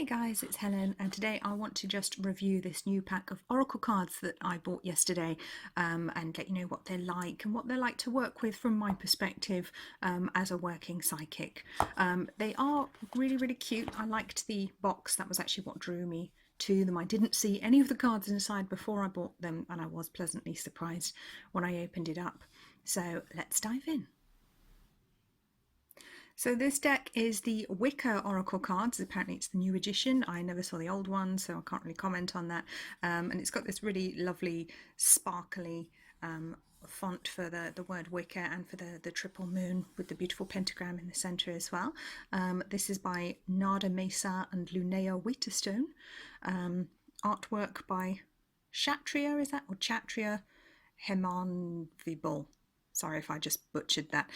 Hey guys, it's Helen, and today I want to just review this new pack of Oracle cards that I bought yesterday and let you know what they're like and what they're like to work with from my perspective as a working psychic. They are really cute. I liked the box. That was actually what drew me to them. I didn't see any of the cards inside before I bought them, and I was pleasantly surprised when I opened it up. So let's dive in. So this deck is the Wicca Oracle Cards. Apparently it's the new edition. I never saw the old one, so I can't really comment on that. And it's got this really lovely, sparkly font for the word Wicca and for the triple moon with the beautiful pentagram in the centre as well. This is by Nada Mesar and Lunaea Wheaterstone. Artwork by Chatriya, is that? Or Chatriya Hemharnvibul. Sorry if I just butchered that.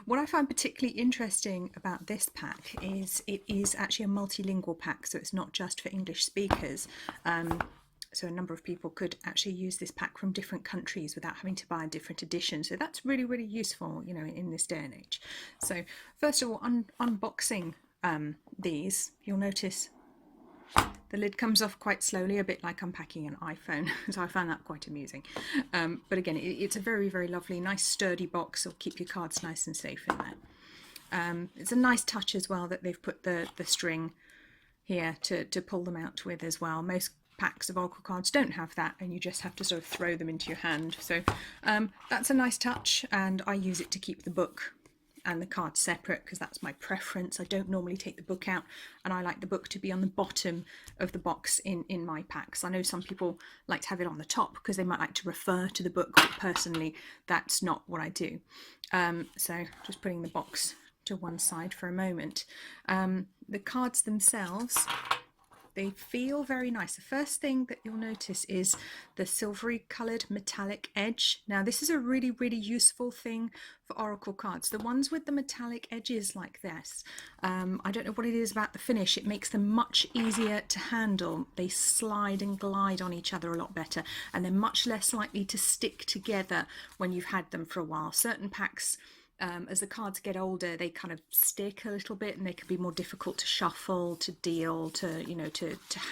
What I find particularly interesting about this pack is it is actually a multilingual pack, so it's not just for English speakers. So a number of people could actually use this pack from different countries without having to buy a different edition. So that's really useful, you know, in this day and age. So first of all, unboxing these, you'll notice the lid comes off quite slowly, a bit like unpacking an iPhone, so I found that quite amusing. But again, it's a very lovely, nice sturdy box. It'll keep your cards nice and safe in there. It's a nice touch as well that they've put the string here to pull them out with as well. Most packs of Oracle cards don't have that, and you just have to sort of throw them into your hand. So that's a nice touch, and I use it to keep the book and the cards separate because that's my preference. I don't normally take the book out, and I like the book to be on the bottom of the box in my packs. I know some people like to have it on the top because they might like to refer to the book, but personally that's not what I do. So just putting the box to one side for a moment. The cards themselves, they feel very nice. The first thing that you'll notice is the silvery coloured metallic edge. Now this is a really useful thing for Oracle cards. The ones with the metallic edges like this, I don't know what it is about the finish, it makes them much easier to handle. They slide and glide on each other a lot better, and they're much less likely to stick together when you've had them for a while. Certain packs, as the cards get older, they kind of stick a little bit, and they can be more difficult to shuffle, to deal, to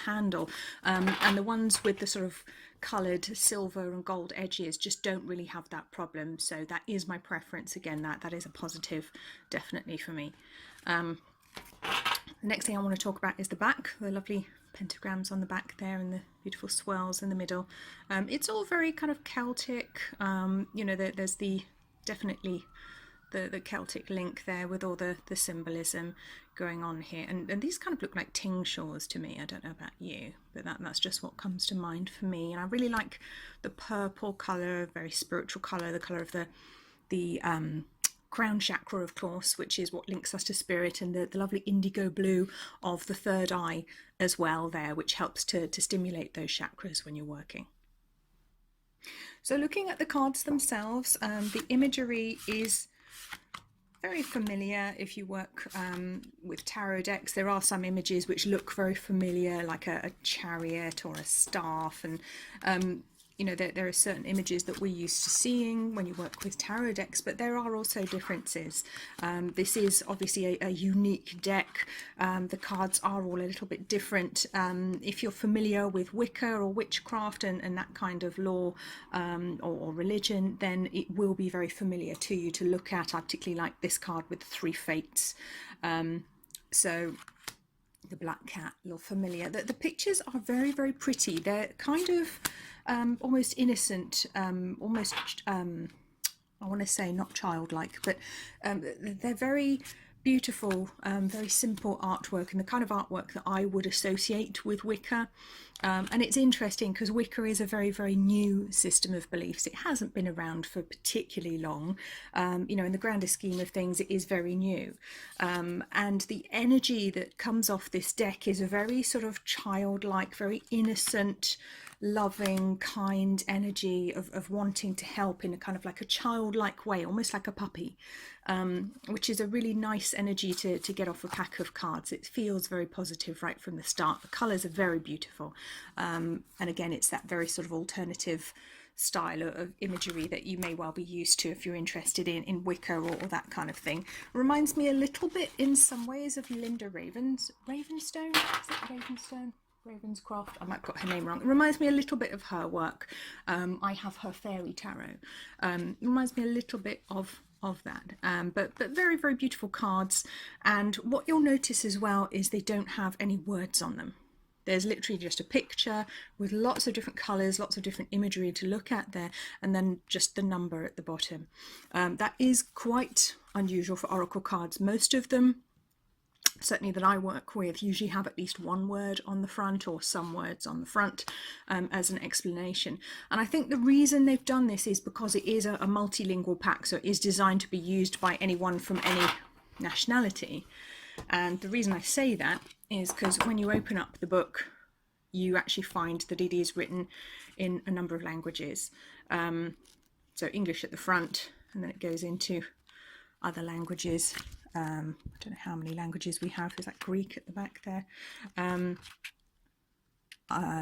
handle. And the ones with the sort of coloured silver and gold edges just don't really have that problem. So that is my preference. Again, that is a positive, definitely for me. The next thing I want to talk about is the back. The lovely pentagrams on the back there and the beautiful swirls in the middle. It's all very kind of Celtic. There's definitely the Celtic link there with all the symbolism going on here, and these kind of look like tingshaws to me. I don't know about you, but that's just what comes to mind for me. And I really like the purple colour, very spiritual colour, the colour of the crown chakra, of course, which is what links us to spirit, and the lovely indigo blue of the third eye as well there, which helps to stimulate those chakras when you're working. So looking at the cards themselves, the imagery is very familiar. If you work with tarot decks, there are some images which look very familiar, like a chariot or a staff, and there are certain images that we're used to seeing when you work with tarot decks, but there are also differences. This is obviously a unique deck. The cards are all a little bit different. If you're familiar with Wicca or witchcraft and that kind of law or religion, then it will be very familiar to you to look at. I particularly like this card with the 3 fates. So the black cat, a little familiar. The pictures are very pretty. They're kind of almost innocent, almost I want to say not childlike, but they're very beautiful, very simple artwork, and the kind of artwork that I would associate with Wicca. And it's interesting because Wicca is a very new system of beliefs. It hasn't been around for particularly long. In the grander scheme of things, it is very new. And the energy that comes off this deck is a very sort of childlike, very innocent, loving, kind energy of wanting to help in a kind of like a childlike way, almost like a puppy, which is a really nice energy to get off a pack of cards. It feels very positive right from the start. The colours are very beautiful, and again, it's that very sort of alternative style of imagery that you may well be used to if you're interested in Wicca or that kind of thing. Reminds me a little bit in some ways of Linda Ravenstone. Is it Ravenstone? Ravenscroft, I might have got her name wrong. It reminds me a little bit of her work. I have her fairy tarot. It reminds me a little bit of that, but very, very beautiful cards. And what you'll notice as well is they don't have any words on them. There's literally just a picture with lots of different colours, lots of different imagery to look at there, and then just the number at the bottom. That is quite unusual for oracle cards. Most of them, certainly that I work with, usually have at least one word on the front or some words on the front as an explanation. And I think the reason they've done this is because it is a multilingual pack, so it is designed to be used by anyone from any nationality. And the reason I say that is because when you open up the book, you actually find that it is written in a number of languages. So English at the front, and then it goes into other languages. I don't know how many languages we have. Is that Greek at the back there?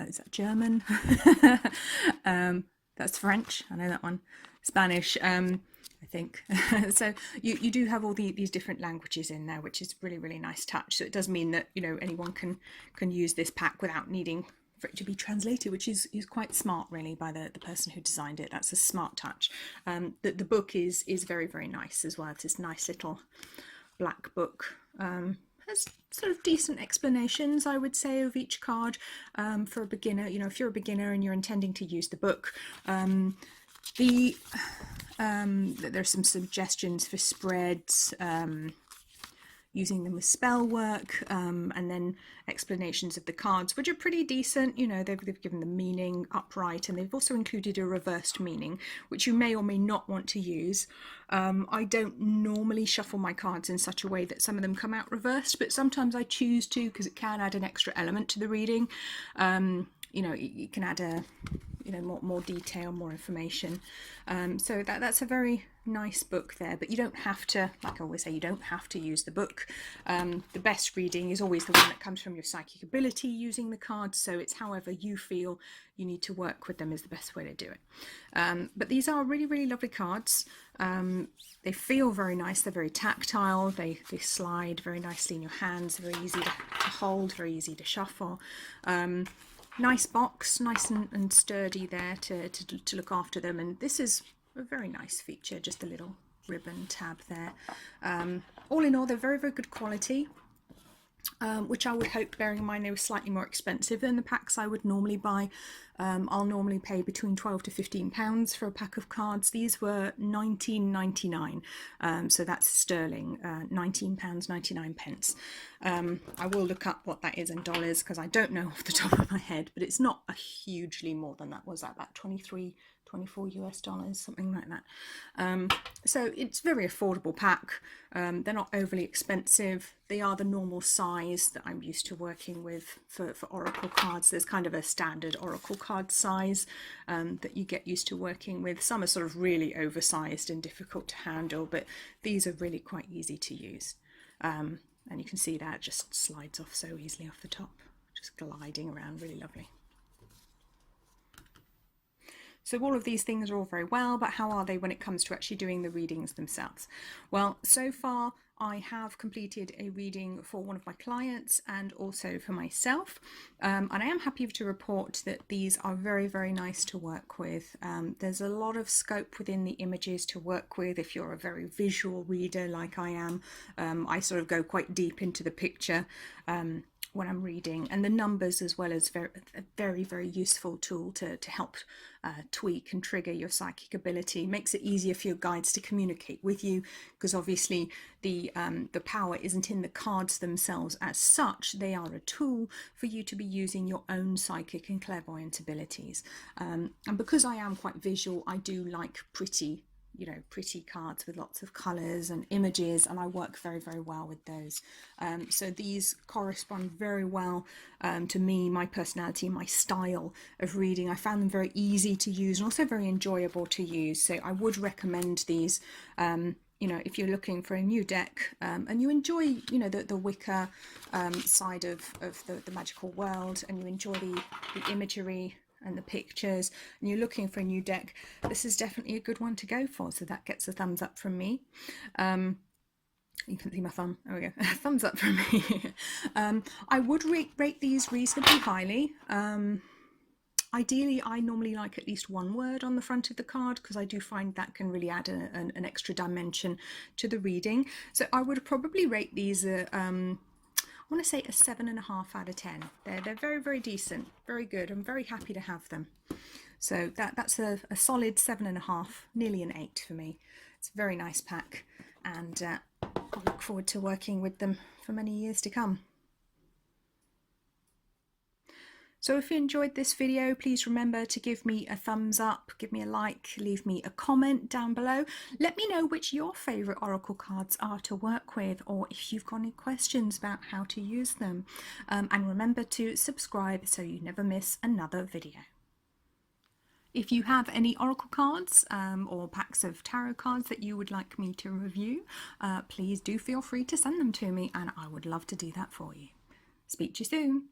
Is that German? That's French. I know that one. Spanish, I think. So you do have all these different languages in there, which is really, really nice touch. So it does mean that, you know, anyone can use this pack without needing for it to be translated, which is quite smart really by the person who designed it. That's a smart touch. The book is very, very nice as well. It's this nice little black book. Has sort of decent explanations, I would say, of each card for a beginner. You know, if you're a beginner and you're intending to use the book, there's some suggestions for spreads, using them with spell work, and then explanations of the cards, which are pretty decent. You know, they've given the meaning upright, and they've also included a reversed meaning, which you may or may not want to use. I don't normally shuffle my cards in such a way that some of them come out reversed, but sometimes I choose to because it can add an extra element to the reading. You know, you can add a more detail, more information. So that's a very nice book there, but you don't have to, like I always say, you don't have to use the book. The best reading is always the one that comes from your psychic ability using the cards, so it's however you feel you need to work with them is the best way to do it. But these are really, really lovely cards. They feel very nice, they're very tactile, they slide very nicely in your hands, very easy to hold, very easy to shuffle. Nice box, nice and sturdy there to look after them, and this is a very nice feature, just a little ribbon tab there. All in all, they're very, very good quality, which I would hope, bearing in mind they were slightly more expensive than the packs I would normally buy. I'll normally pay between £12 to £15 for a pack of cards. These were £19.99, so that's sterling, £19.99. I will look up what that is in dollars because I don't know off the top of my head, but it's not a hugely more than that. Was that about 24 US dollars, something like that. So it's very affordable pack. They're not overly expensive. They are the normal size that I'm used to working with for oracle cards. There's kind of a standard oracle card size that you get used to working with. Some are sort of really oversized and difficult to handle, but these are really quite easy to use. And you can see that it just slides off so easily off the top, just gliding around, really lovely. So all of these things are all very well, but how are they when it comes to actually doing the readings themselves? Well, so far I have completed a reading for one of my clients and also for myself, and I am happy to report that these are very, very nice to work with. There's a lot of scope within the images to work with if you're a very visual reader like I am. I sort of go quite deep into the picture when I'm reading, and the numbers as well as a very, very useful tool to help tweak and trigger your psychic ability. Makes it easier for your guides to communicate with you, because obviously the power isn't in the cards themselves as such. They are a tool for you to be using your own psychic and clairvoyant abilities, and because I am quite visual, I do like pretty cards with lots of colours and images, and I work very, very well with those. So these correspond very well to me, my personality, my style of reading. I found them very easy to use and also very enjoyable to use. So I would recommend these, if you're looking for a new deck and you enjoy, the Wicca side of the magical world, and you enjoy the imagery and the pictures and you're looking for a new deck, this is definitely a good one to go for. So that gets a thumbs up from me. You can see my thumb. There we go. Thumbs up from me. I would rate these reasonably highly. Ideally, I normally like at least one word on the front of the card because I do find that can really add an extra dimension to the reading. So I would probably rate these I want to say a 7.5 out of 10. They're very, very decent, very good. I'm very happy to have them. So that's a solid 7.5, nearly an 8 for me. It's a very nice pack, and I look forward to working with them for many years to come. So if you enjoyed this video, please remember to give me a thumbs up, give me a like, leave me a comment down below. Let me know which your favourite oracle cards are to work with, or if you've got any questions about how to use them. And remember to subscribe so you never miss another video. If you have any oracle cards or packs of tarot cards that you would like me to review, please do feel free to send them to me, and I would love to do that for you. Speak to you soon.